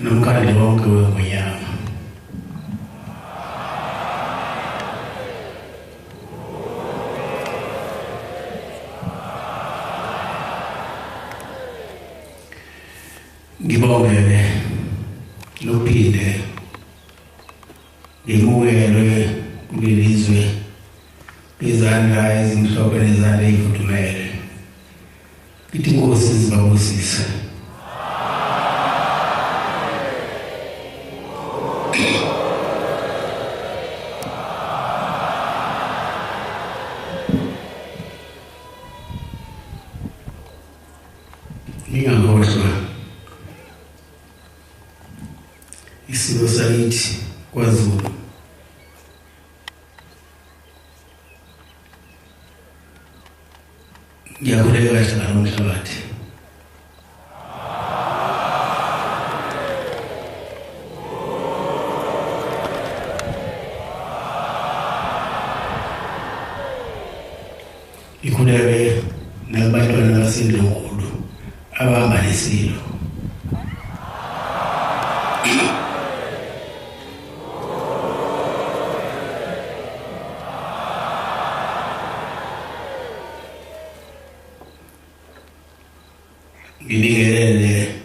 nomkhandi wonke weNgonyama. Ngibongele lophinde ngimukelwe kulelizwe izandla ezimhlophe nezandla ezifudumele. Ithi Nkosi zibabusise. Ngingakhohlwa isimo sakithi kwaZulu. Ngiyakhuleka kahle ngalo mhlabathi. Ikhuleke nabantwana basendlongolo abahamba nesilo. Ngibingelele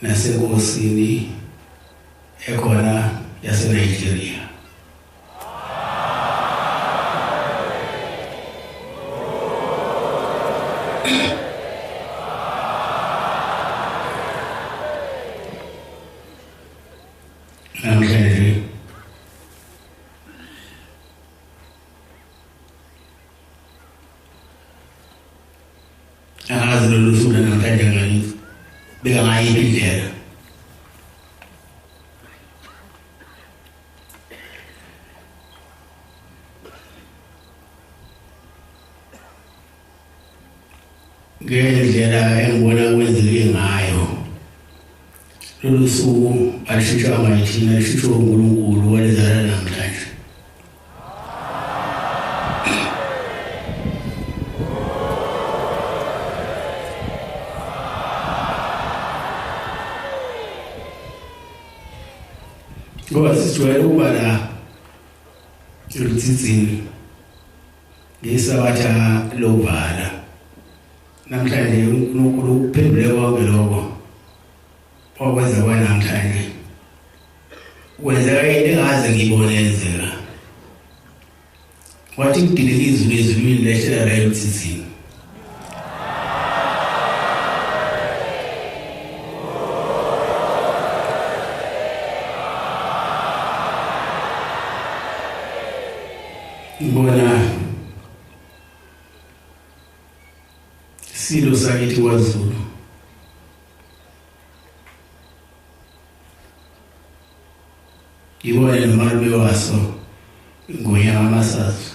nasenkosini ekhona yaseNigeria. Namhlanje angazi lolu suku namhlanje ngani beka ngayiphi indlela. Ngendlela engibona kwenzeke ngayo lolu suku alishishwa ngithina lishishwa uNkulunkulu walezala namhlanje. Ngoba sijwayele ukuba la elutsitsini ngesabatha lokuvala. Namhlanje uNkulunkulu uphendule konke lokho okwenza kwanamhlanje. Wenzeka into engaze ngibone yenzeka. Wathi ngidilile izulu ezulwini lehlela la elutsitsini. Ngibona silo sakithi kwaZulu ngibona nomalume waso iNgonyama Masazi.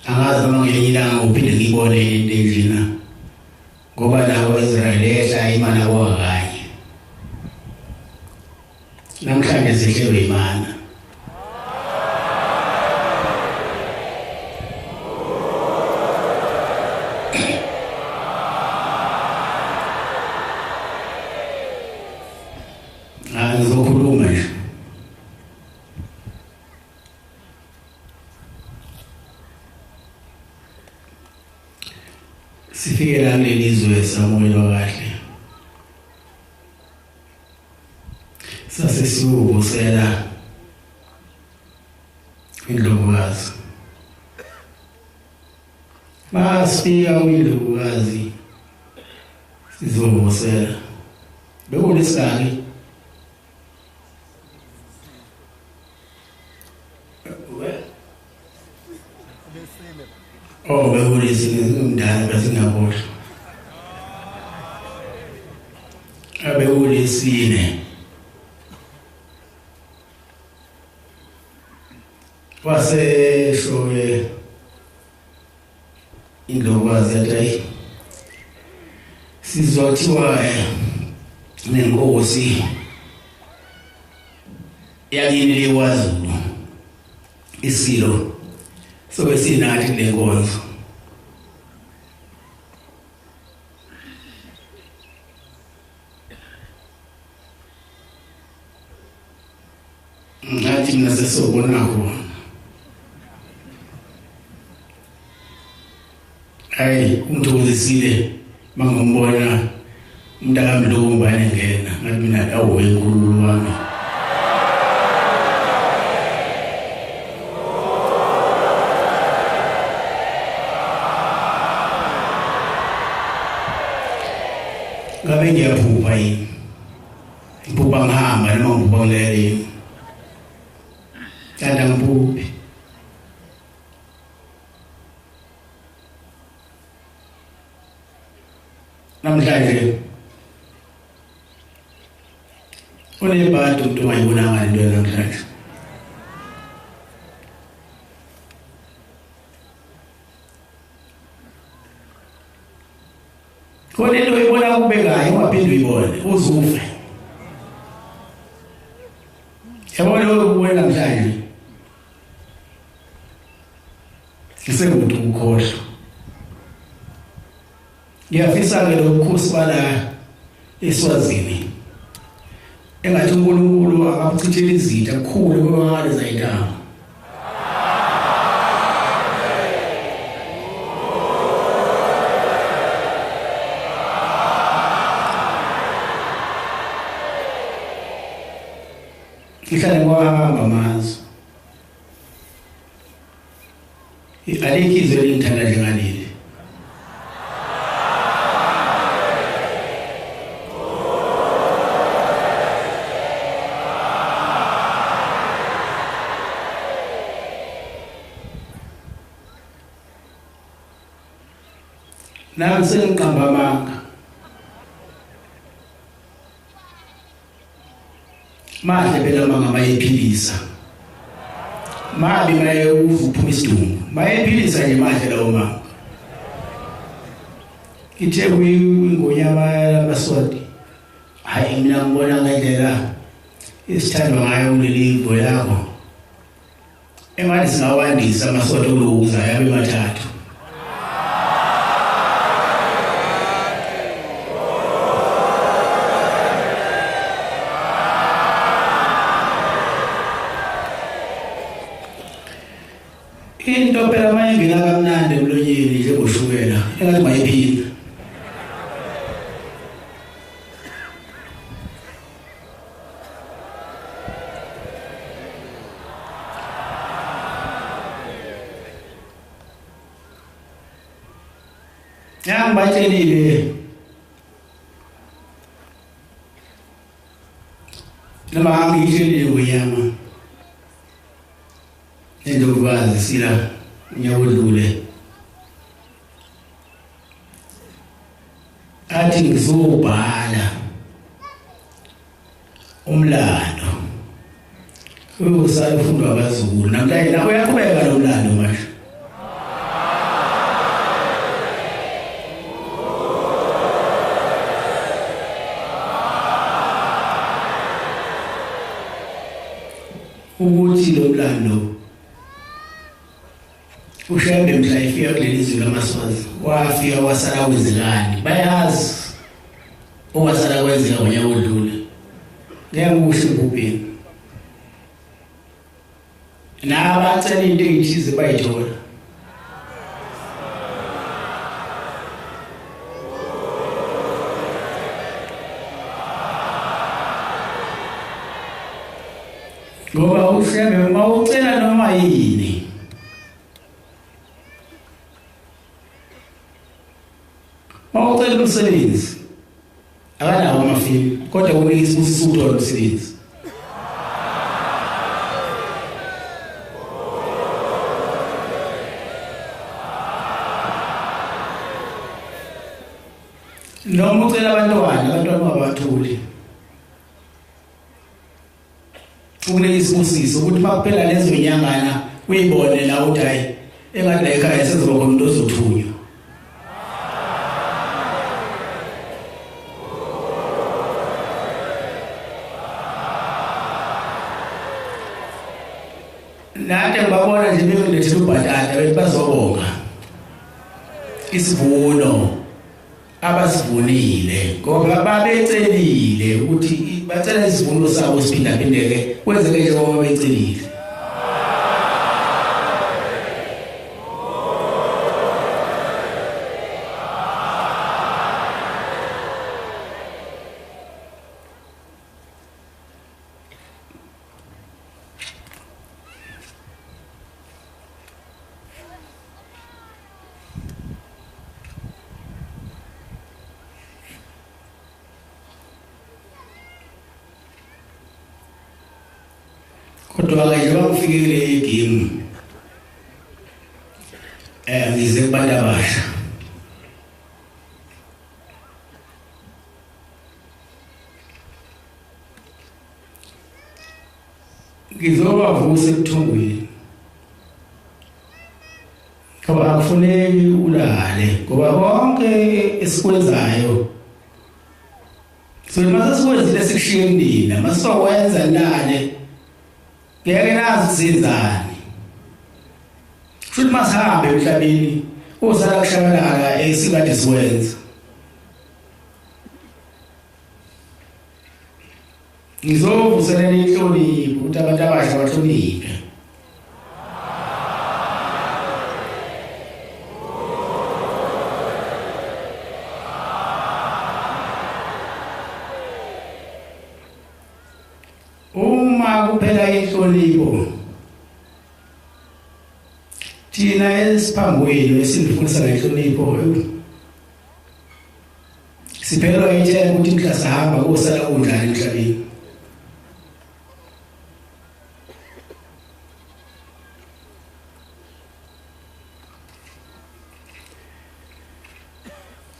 Angazi noma ngelinye ilanga uphinde ngibone into enjena ngoba nabo Israel ehla imana kwakanye. Namhlanje sihlelwe imana. Ngizokhuluma nje. Sifike la lelizwe samukelwa kahle. Sasesivusela indlovukazi. Masifika kwindlovukazi sizovusela. Bekulisaki bekulisi umdala basingabona. Abekulisine. Wase shoye indlovukazi yathi sizothiwa nenkosi yakini leKwaZulu isilo sobe sinathi lenkonzo. ngathi mina sesobona khona hayi umthokozisile mangombona umntaka Mlumba engena ngathi mina awu enkulu wami ngabe ngiyaphupha yini iphupha ngihamba noma ngibonele tanda ngipuphi namhlanje unebhadi umuntu ongayibonanga into namhlanje khona into oyibona kubekayo ungaphinde uyibone uzufe yabona lokho kuwena namhlanje isengumuntu ukukhohlwa ngiyafisa-ke lokukhosi bala eSwazini engathi uNkulunkulu akabuchithela izitha kukhulu kwamangale zayintanga ihlale kwahamba amazwe alikho izwe elingithanda njengaleli nami sengiqamba amanga mahle phela amanga mayephilisa mabi maye uvuphuma isidumbu mayephilisa nje mahle lawo manga ithe kuyingonyama yabaSwati hayi mina ngibona ngendlela isithandwa ngayo kuleli ngo yakho engathi singawandisa amaSwati olokuza yabe mathathu into phela mayengena kamnandi emlonyeni njengoshukela engathi mayiphinda ngibatshelile noma ngiyitshelile ngonyama endokubazi sila nyawudlule athi ngizobhala umlando usale ufundwa abazulu namhlanje nawe uyaqhubeka lo mlando manje ukuthi lo mlando ushembe mhla ifika kuleli zwe lamaSwazi wafika wasala kwezilani bayazi owasala kwenzeka ngonyaka odlule ngeke ngikusho impupeni nabacela into eyithize bayithola ngoba ushembe mawucela noma yini mawucela umsebenzi akanawo amafini kodwa kunika isibusiso uthola umsebenzi noma ucela abantwana babathuli ukunika isibusiso ukuthi makuphela lezo nyangana uyibone la uthi hayi engathi la ekhaya sezoba khona umuntu ozothunywa nathi ngibabona nje bekulethela ubhatata bethi bazobonga isivuno abasivunile ngoba babecelile ukuthi bacela isivuno sabo siphindaphindeke kwenzeke njengoba becelile. Kodwa ke njengoba kufikile igame ngize kubantu abasha ngizobavusa ebuthongweni ngoba akufuneki ulale ngoba konke esikwenzayo so mase sikwenzile sikushiye kunina masizokwenza nane ngeke nazi sizani futhi masihambe emhlabeni usala kushabalala esikade siwenza ngizovuselela inhlonipho ukuthi abantu abasha bahloniphe uma kuphela inhlonipho thina esiphambweni esifundisa ngenhlonipho siphelwa yitshela ukuthi mhla sahamba kosala kunjani emhlabeni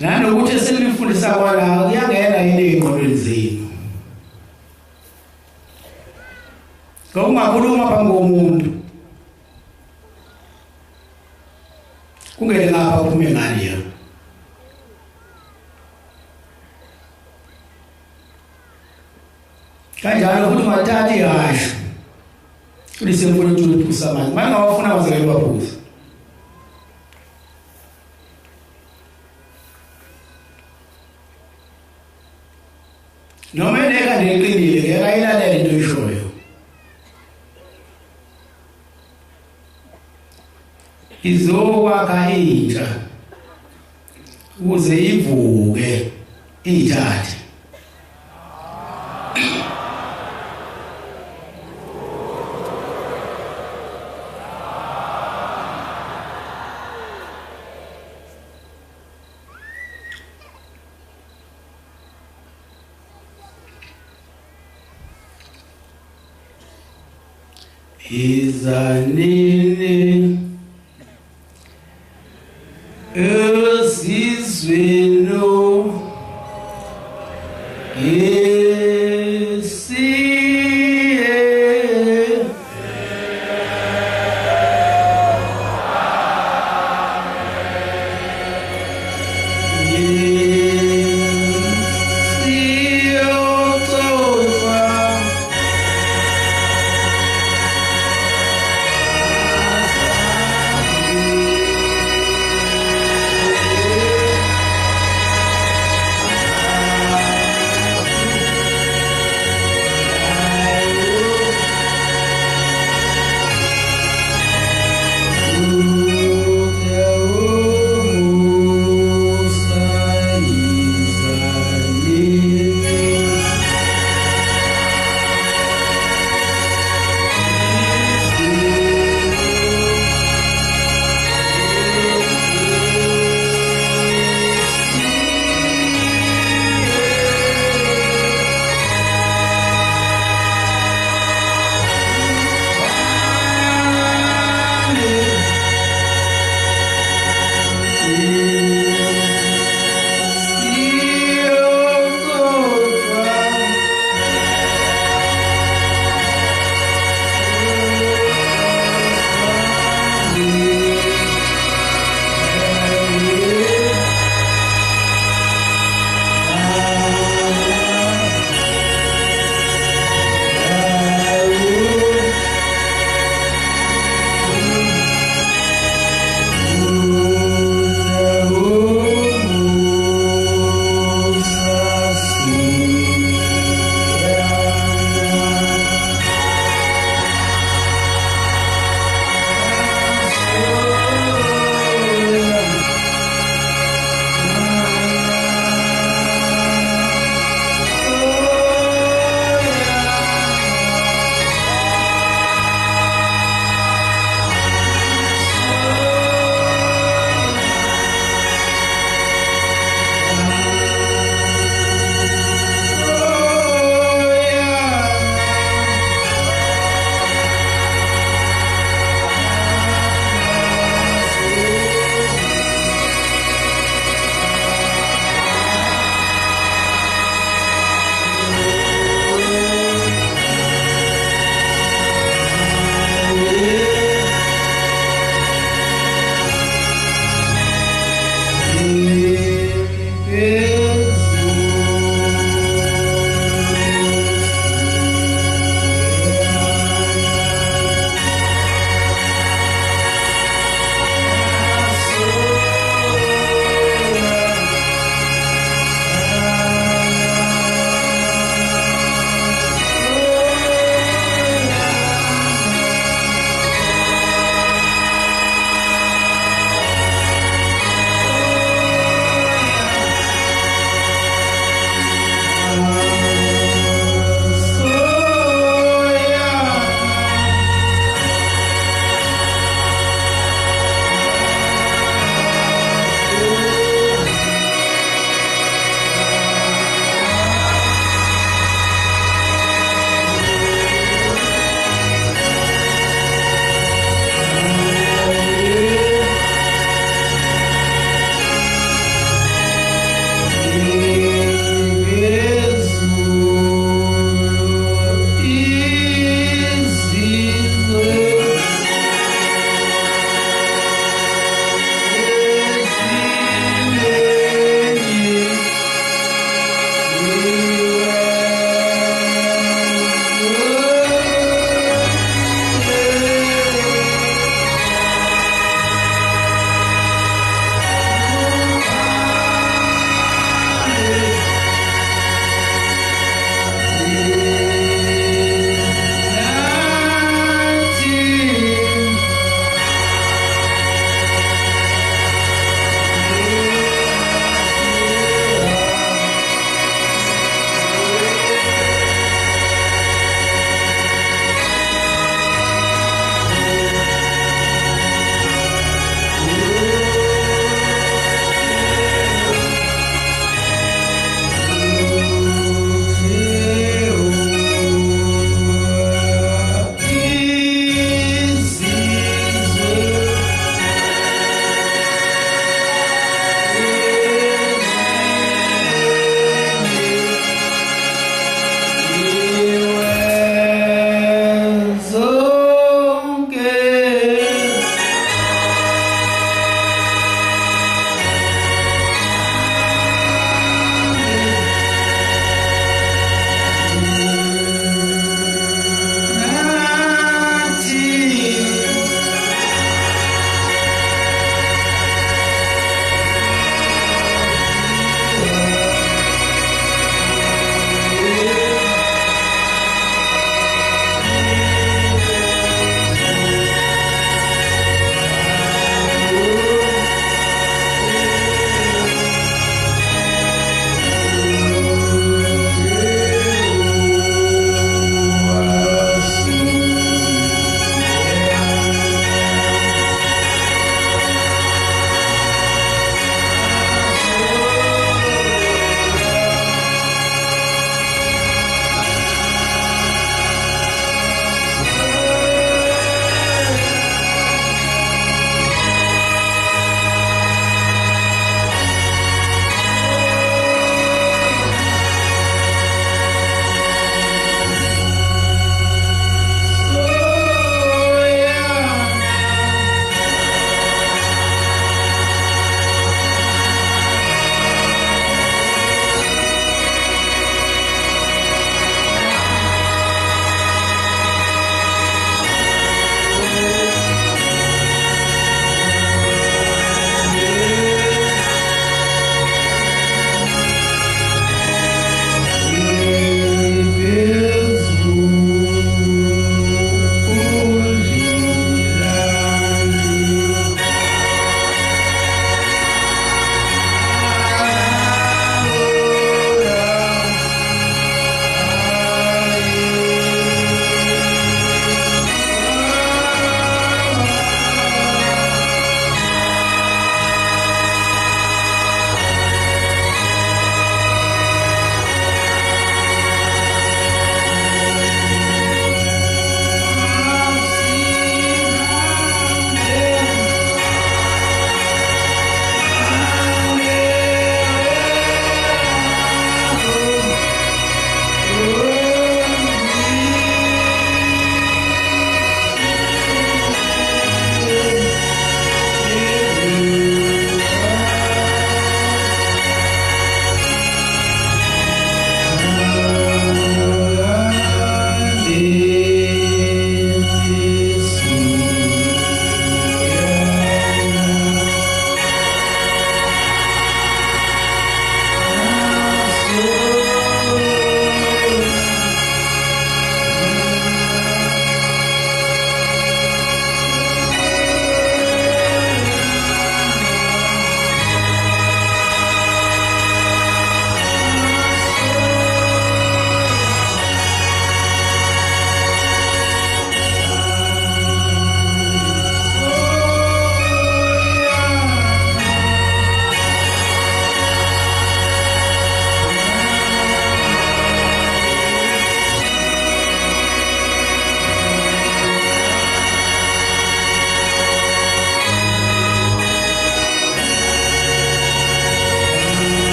nanokuthi esenifundisa kwala kuyangena yini ey'ngqondweni zenu ngokungakhuluma phambi komuntu kungele ngapha uphume ngani ya kanjalo futhi ungathathi ihasho ulisemfuna ukuthi uliphusa amanye manje ngawafuna wazekela ubaphuza noma eneka ngeqinile ngeke ayilalele into oyishoyo izokwakha intsha ukuze ivuke ithathe izanini esizweno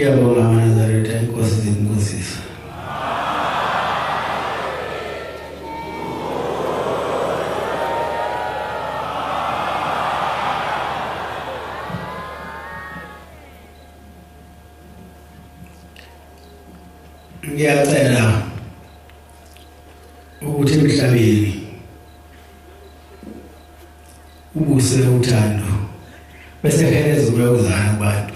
Ngiyabonga amaNazaretha, inkosi zimbusisa. Ngiyacela ukuthi emhlabeni ubuse uthando bese heleza ukuzana kubantu.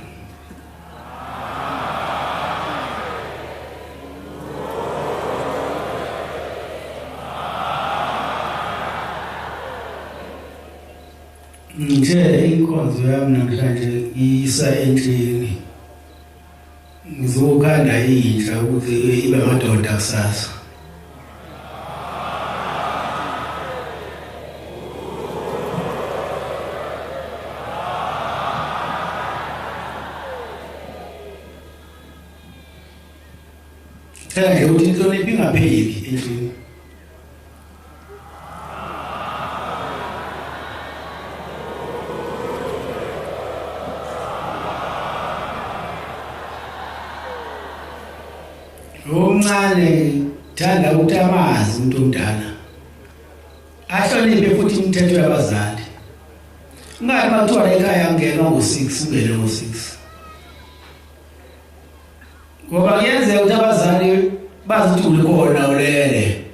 Nje inkonzo yami namhlanje isa endlini. Ngizokhanda inhla ukuthi ibe amadoda kusasa. Nje ukuthi inhlonipho ingapheli endlini. Omncane thanda ukuthi amazi umuntu omdala ahloniphe futhi imithetho yabazali. Ngathi bathiwa ekhaya ngena ngo6 ungene ngo6. Ngoba kuyenzeka ukuthi abazali bazi ukuthi ulikhona ulele.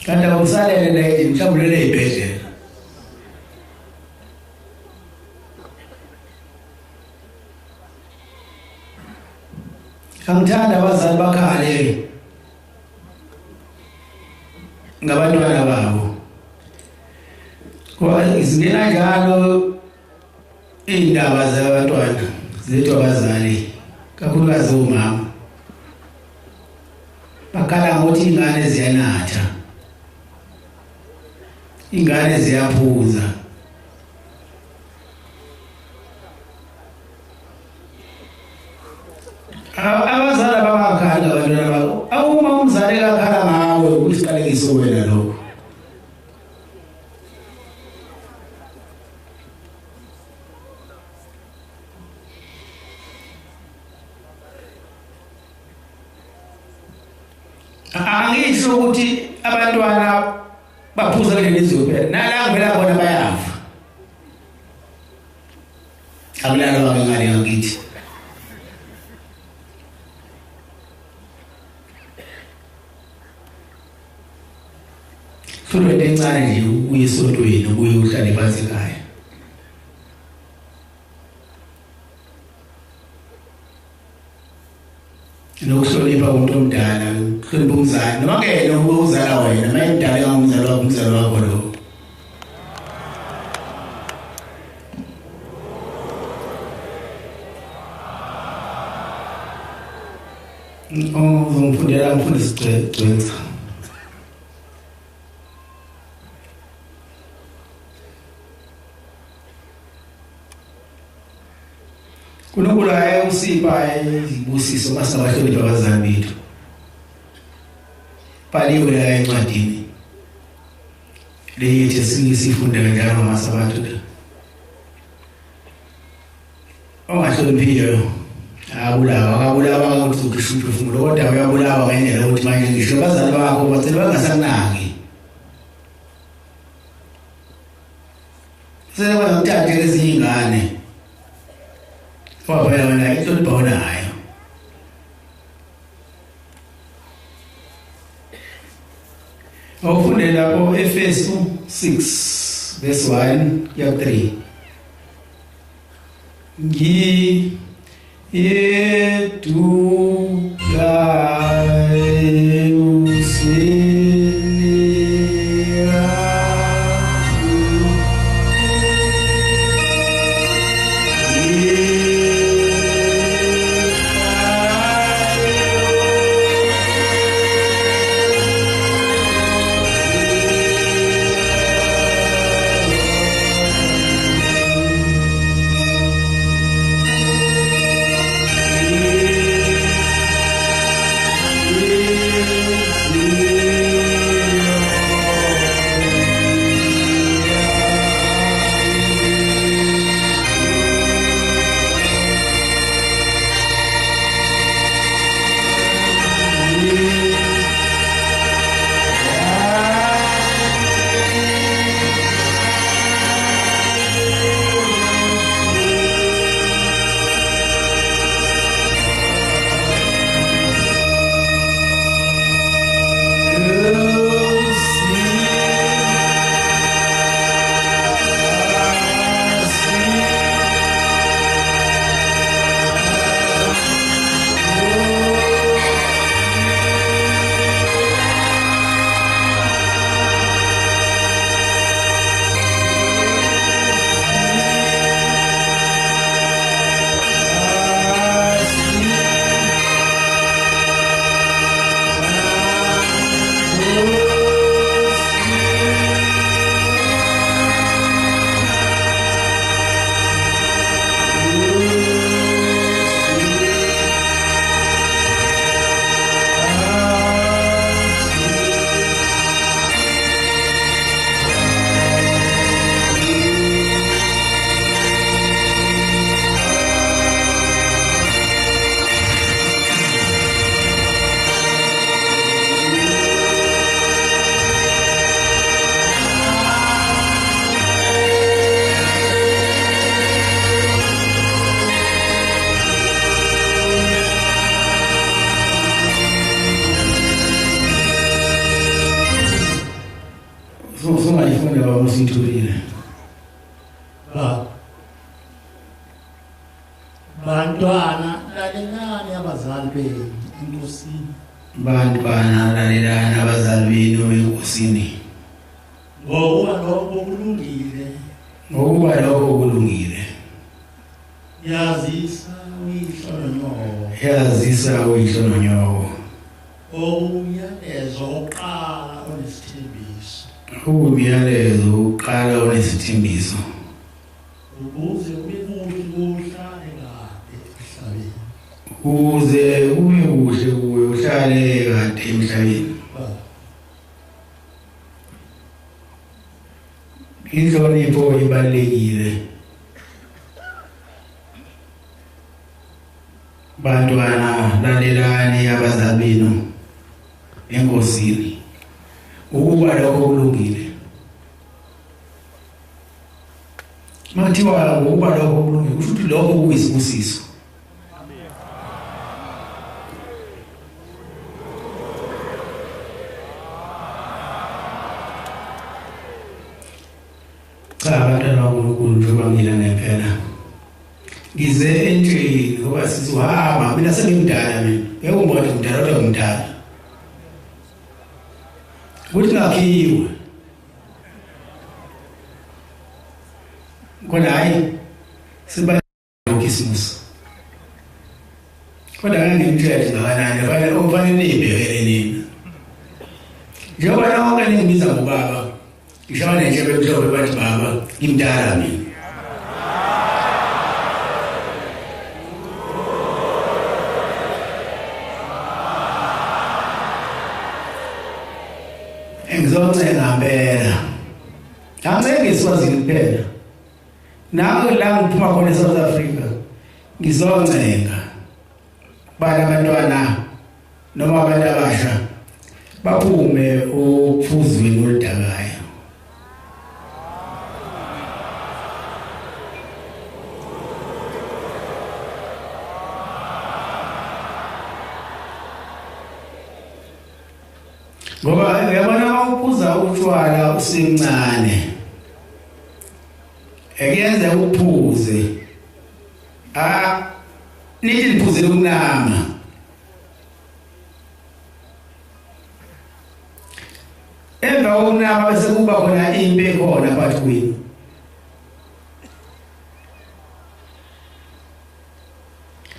Kanti akusalele la mhlawumbe lele ibhedlela. Angithanda abazali bakhale ngabantwana babo. Ngoba izingena njalo indaba zabantwana zethu abazali kakhulukazi umama. Bakhala ngokuthi ingane ziyanatha. Ingane ziyaphuza. Abazali babakhanda abantwana babo. Awuma umzali akhala ngawe ukusiqalekiso wena lokho. Angisho ukuthi abantwana baphuza kuleli zwe nala ngivela khona bayafa. Akulala bangale ngakithi. Futhi encane nje uyisontweni ubuye uhlale phansi ekhaya. Nokuhlonipha umuntu omdala, ukuhlonipha umzali, noma ke lo uzala wena, manje umdala ngumzali wakho, umzali wakho lo. Ngifundela umfundisi Gcwensa. Kunokula usipha izibusiso masabahlonipha abazali bethu. Bhaliwe la encwadini. Leyithi sifunda kanjalo masabantu la. Ongahloniphiyo akabulawa ukuthi ukhishuphe futhi kodwa uyabulawa ngendlela ukuthi manje ngisho abazali bakho bacela bangasanaki. Sebe ngithathe lezi ingane. Wabona wena inhlonipho onayo. Awufunde lapho Efesu 6 verse 1 ya 3. ngosithulile bantwana lalelani abazali benu enkosini. Bantwana lalelani abazali benu enkosini. Ngokuba lokho kulungile. Ngokuba lokho kulungile. Yazisa uyihlo nonyoko. Yazisa uyihlo nonyoko. Umyalezo oqala onesithembiso. Umyalezo oqala onesithembiso. Ukuze ube kuhle kuhlale kade emhlabeni. Ukuze ube kuhle kuwe uhlale kade emhlabeni. Inhlonipho ibalulekile. Bantwana lalelani abazali benu enkosini. Ukuba lokho kulungile. Mathiwa ukuba lokho kulungile kusho ukuthi lokho kuyisibusiso. Cha abantwana baNkulunkulu njengoba ngila ngempela. Ngize entsheni ngoba sizohamba mina sengimdala mina. Ngeke umbone umdala kodwa ngimdala. Kuthi ngakhiwe. Kodwa hayi siba nokisimusi. Kodwa ngangimthethe ngakanani kufanele nibhekele nina. Njengoba lonke ningibiza ngobaba. Ngishona nje bemhlobo bathi baba ngimdala mina. Ngizocela ngempela. Angeke ngiswazile kuphela. Nawe la ngiphuma khona eSouth Africa ngizoncenga abantwana noma abantu abasha baphume uphuzweni oludakayo. Ngoba uyabona uphuza utshwala usemncane. Ekenza uphuze. Nithi liphuzele ukunama. Emva kokunama bese kuba khona impi ekhona phakathi kwenu.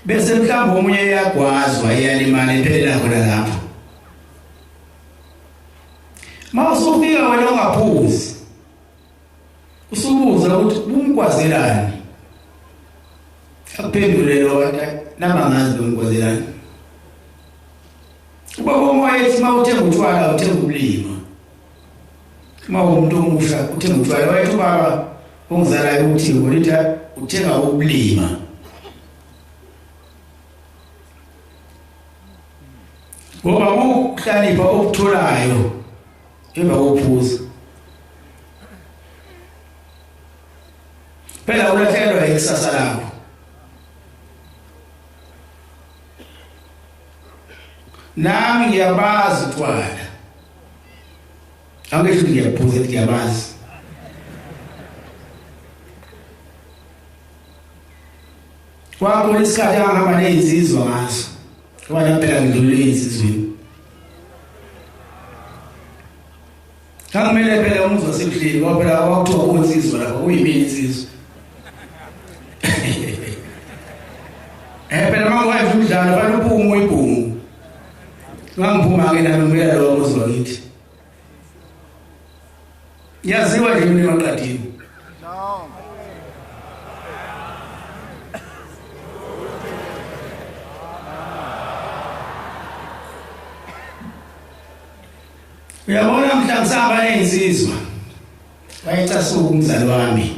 Bese mhlawumbe omunye uyagwazwa iyalimala impela khona lapho. Mawusufika wena ungaphuzi. Usubuza ukuthi ungikwazelani. Akuphendule lo nama ngazi lo ngikwazelani. Kuba umoya ethi mawuthenga utshwala uthenga ubulima. Umuntu omusha uthenga utshwala wayethi baba ongizalayo uthi ngolithi uthenga ubulima. Ngoba ukuhlanipha okutholayo emva kophuza. Phela ulahlekelwa ikusasa lakho. Nami ngiyabazi utshwala. Angisho ngiyaphuza ngiyabazi. Kwakho isikhathi angihamba nezizwe ngaso. Ngoba phela ngidlulile izizweni. Kamele phela umuntu wasebuhleli ngoba phela wakuthiwa kunsizwa lapho uyimini insizwa. Phela mangwaye umdlalo bani uphumo ibhungu. Ngangiphuma ke nami ngimela lo muzwa ngithi. Yaziwa nje mina emaqadini. No. Uyabona mhla ngisahamba ney'nsizwa. Wayecasuka umzali wami.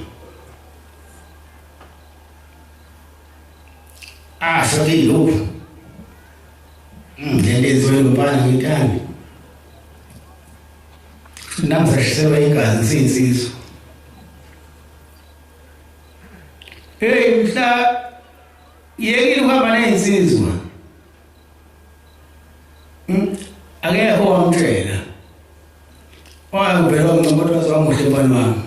Shothi lokhu. Ndendenziwe ngubani ngithanda. Namzashiselwa igazi siyinsizwa. Mhla yekile ukuhamba ney'nsizwa. Akekho wamtshela. Wayekuvela umncokoto wamuhle mfana wami.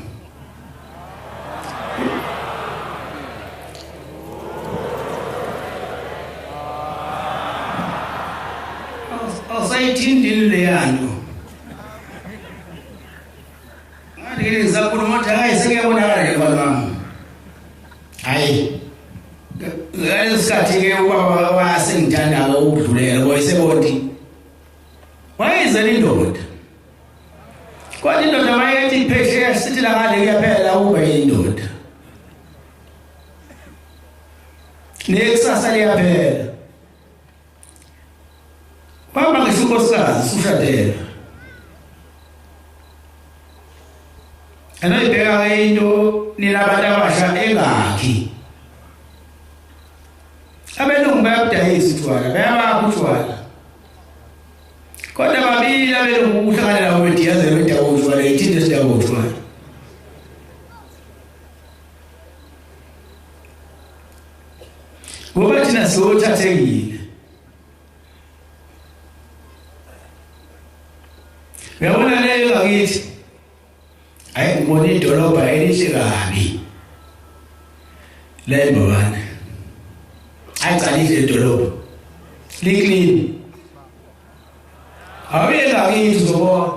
yanto ngale zakhuluma ukuthi hayi sekuyabonakala nje mfana hayi ngalesikhathi ke ubaba wasengithanda ukudlulela wayesebonti wayezela indoda kodwa indoda mayethi iphesheya sithi la ngale kuyaphela ube indoda nekusasa liyaphela baba ngisukosikazi sushadela anoyibheka into nilabantu abasha engakhi abelungu bayabudayisa utshwala bayabapha utshwala kodwa babili abelungu ukuhlangana nabo bediyazela indawo utshwala ithinte sidawo utshwala ngoba thina siwothathekile uyabona leyo ngakithi hayi ngibona idolobha elihle kabi le mbabane ayicalile idolobha liclean abe ngakithi uzobona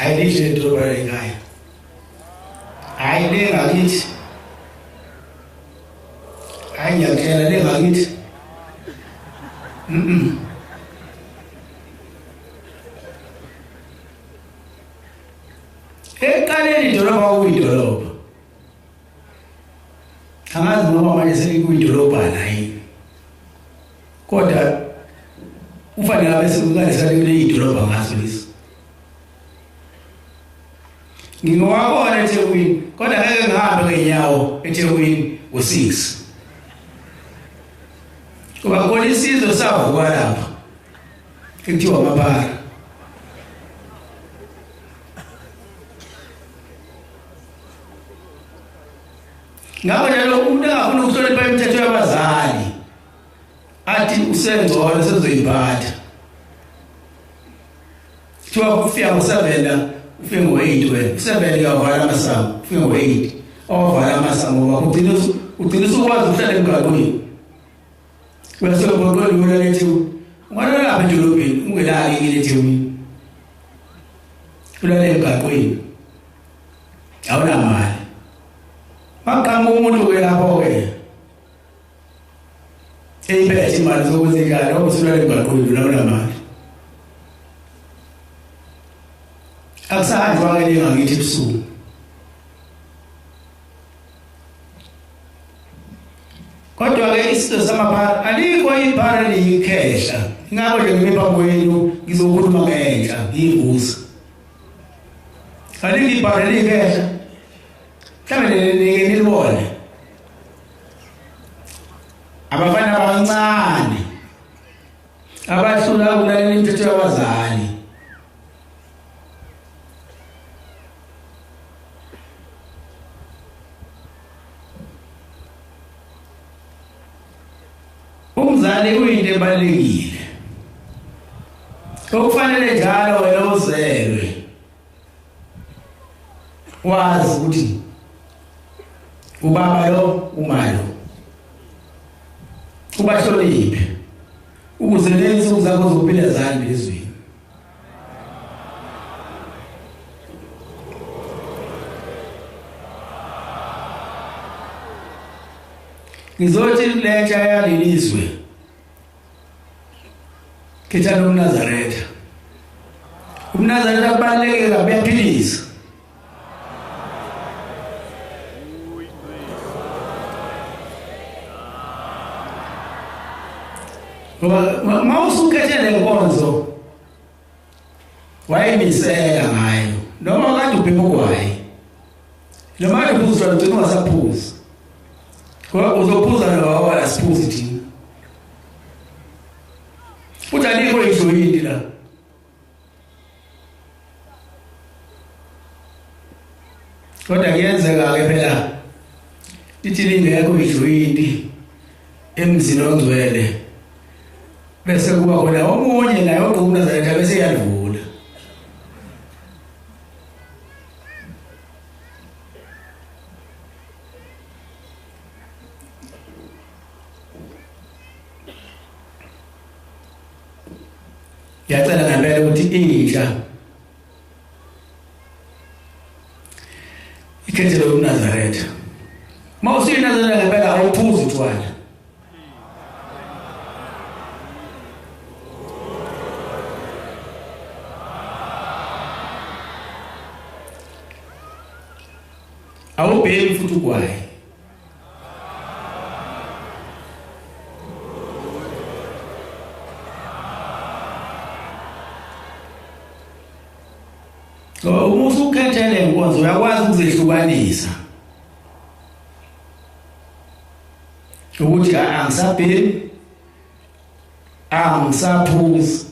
ayilihle idolobha ekhaya ayile ngakithi ngiyakela le ngakithi eqaleni idolobha kuyidolobha angazi noma manje sekuyidolobha la yini kodwa ufanele abe sekukale salile idolobha ngaso lesi ngingowabona eThekwini kodwa ngeke ngihambe ngenyawo eThekwini ngo6 kuba khona isizwe savuka lapha ekuthiwa amapara ngakho njalo umuntu angafuna ukuhlonipha imithetho yabazali athi usengcono sezoyiphatha kuthiwa kufika ngo7 ufike ngo8 wena 7 uyavala amasango ufike ngo8 awavala amasango ngoba ugcina usukwazi ukuhlala emgaqweni bese ubona yona lethi ungana lapha edolobheni ungelali ngilethi ulale emgaqweni awuna mali maqhamuka umuntu ke lapho ke eyiphethe imali zokuzinkala obusulale emgaqweni ulawula mali akusahanjwa ke ngakithi ebusuku kodwa ke isizwe samapara alikho iphara liyikhehla ingakho nje ngimepha kwenu ngizokhuluma ngenhla ngivusa alikho iphara liyikhehla mhlawumbe nilibone abafana abancane abahlula ukulalela imithetho yabazali umzali uyinto ebalekile okufanele njalo wena uzelwe wazi ukuthi ubaba lo umalo ubahloniphe ukuze lenzo zakho zokuphila zani lezweni ngizothi lentsha yalelizwe kitha nomNazaretha umNazaretha kubaleke kabi uyaphilisa mawusukhethe lenkonzo wayemisela ngayo noma kade ubhema kwaye noma uphuza lutho ungasaphuza kwa uzophuza lo asiphuzi thina uthi alikho ijoyini la kodwa kuyenzeka ke phela lithi lingekho ijoyini emzini ongcwele bese kuba khona omunye naye ogqoka uNazaretha bese yadlula ngiyacela ngempela ukuthi intsha ikhethele uNazaretha. MawusuyiNazaretha ngempela awuphuzi utshwala. Awubheki futhi ugwayi. Uma usukhethele inkonzo uyakwazi ukuzihlukanisa. Ukuthi angisabheki, angisaphuzi,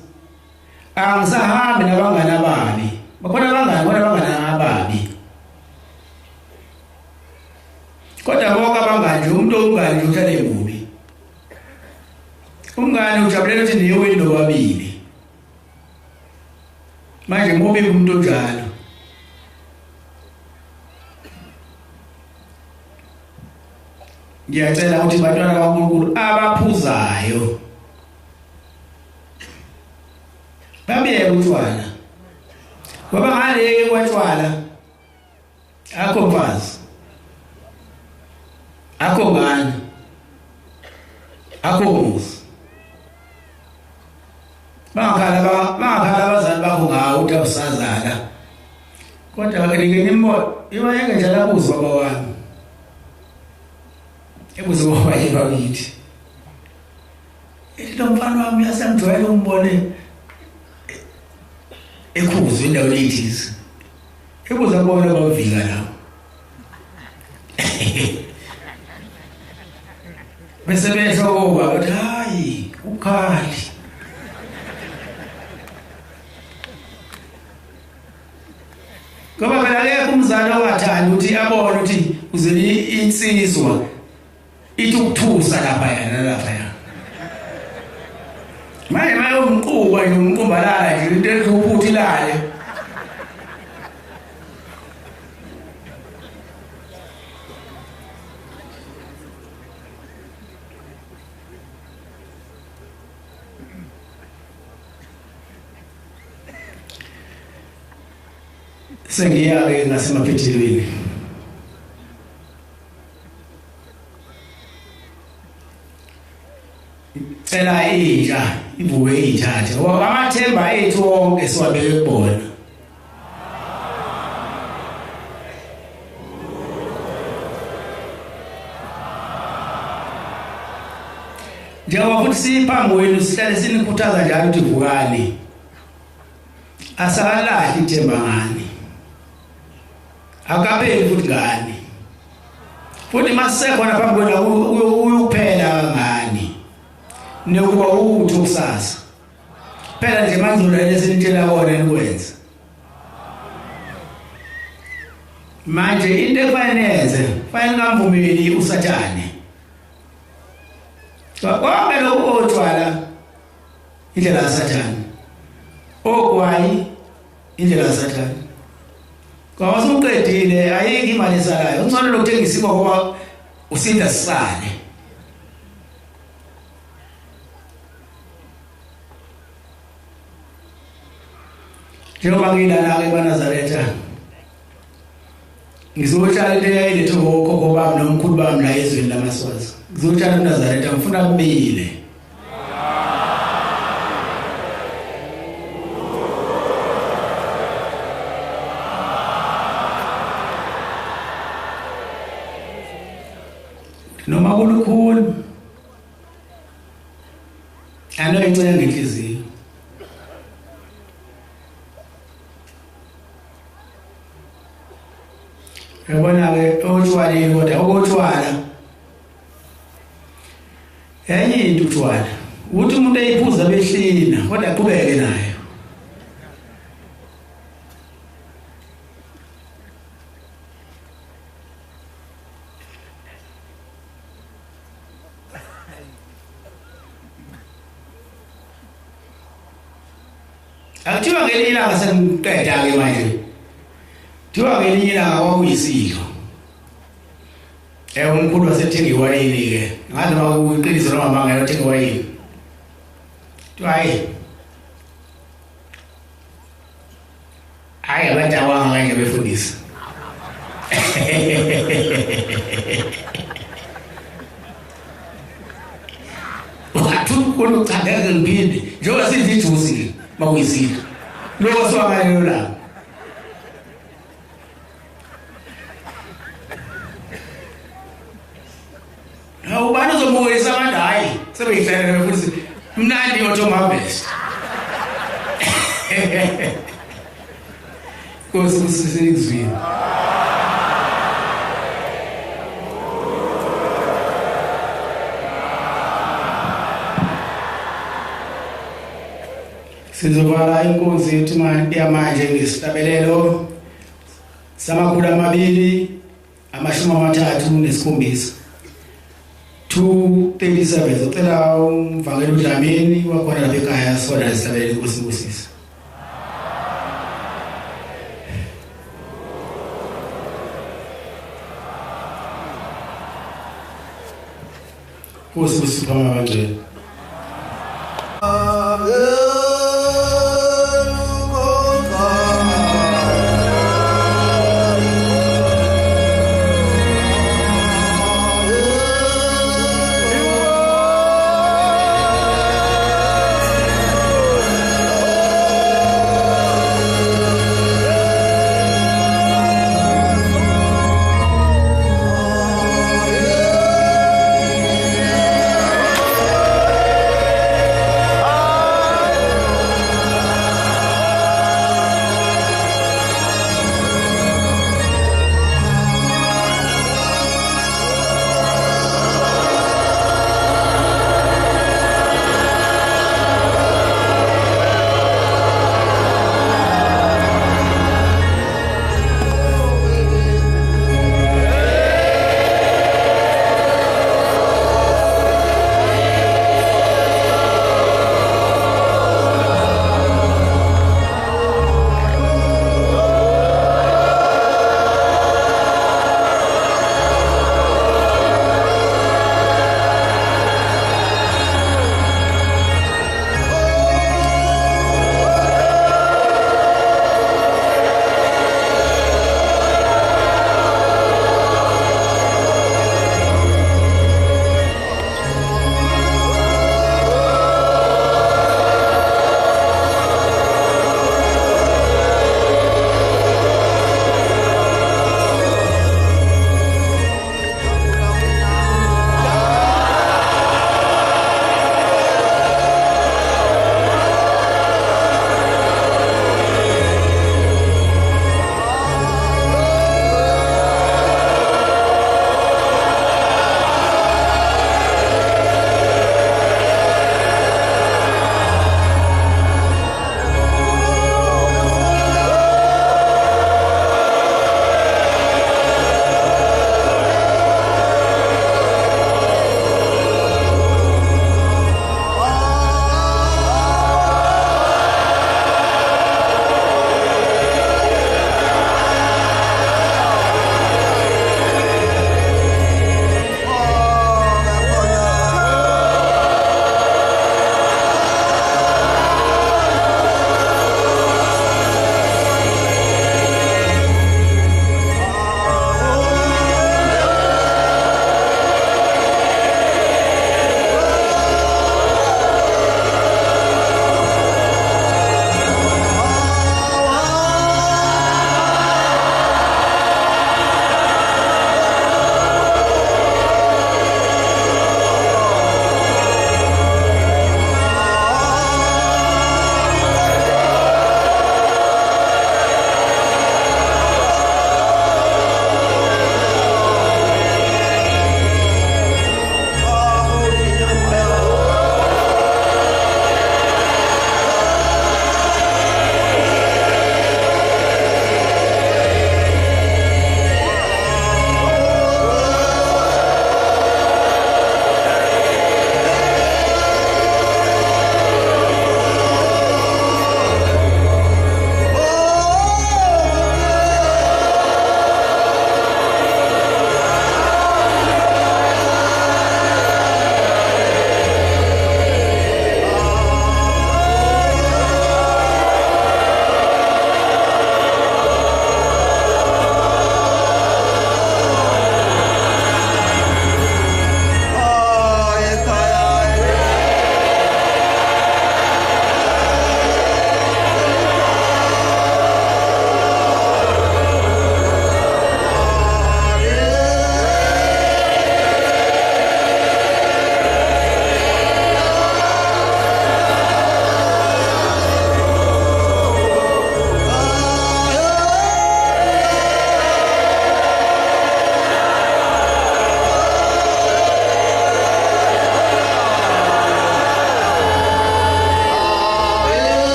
angisahambi nabangani ababi. Bakhona abangani ababi. Kodwa bonke abangani nje umuntu ongani uhlala emubi. Umngani ujabulela ukuthi niye wendo wabili. Manje mubi umuntu njalo. Ngiyacela ukuthi bantwana kaNkulunkulu abaphuzayo babiyeke utshwala. Ngoba ngale kwatshwala akho mfazi, akho ngane, akho muzi. Bangakhala abazali bakho ngawo ukuthi awusazala. Kodwa ke nimmo iwayeke njalo abuzo baba wami. Ebuzo baba yibakithi. Lo mfana wami yasemjwayele umbone ekhuzo indawo lethizi. Ebuza bona bavika la. Bese besho baba bathi hayi ukhali. Ngoba phela ke umzali owathanda ukuthi abone ukuthi uzeli insizwa ithi ukuthusa lapha yana lapha yana. Maye umquba nje umqumbalala nje into ezokuthi lale. Sengiya-ke ngasemaphethelweni. Cela intsha ivuke iy'thathe ngoba amathemba ethu wonke siwabeke kubona. Njengoba futhi siphambi kwenu sihlale sinikhuthaza njalo ukuthi vukani. Asakalahli ithemba ngani. Akapheli futhi ngani. Futhi masekhona phambi kwena uyuphela ngani. Nekuba uthi kusasa. Phela nje manzula lesinitshela wona nikwenza. Manje into efanele ngamvumeli uSathane. Konke lokho otshwala indlela kaSathane. Ogwayi indlela kaSathane. Ngoba usuqedile ayikho imali esalayo. Ungcono lokuthengisa isibo ngoba usinda sisale. Njengoba ngilana-ke eNazaretha ngizotshala into eyayilethe ngokhokho bami nomkhulu bami la ezweni lamaswazi. Ngizotshala eNazaretha ngifuna kumile. Noma kulukhulu anoyicela ngenhliziyo. Yabona-ke otshwaleni kodwa okotshwala enye into utshwala ukuthi umuntu eyiphuza behlina kodwa aqhubeke nayo. Akuthiwa ngelinye ilanga sengiqeda-ke manje. Kuthiwa ngelinye ilanga kwakuyisilo. Umkhulu wasethenga iwayini-ke. Ngazi noma kuyiqiniso noma mangala uthenga iwayini. Kuthiwa hayi hayi abantu awanga kanje befundisa wathukulu ucandeke ngiphinde njengoba sidla ijusi mawuyizile lokho siwabalelo la ubani uzomukisa abantu hayi sebeyihlalele futhi mnandi oTom Harvest kusizizwini sizovala inkonzo yethu yamanje ngesihlabelelo samakhulu 237 237 zocela umvangeli uDlamini wakhona lapha ekhaya sona sihlabelele inkosi inkosisi Nkosi usipha amabandlela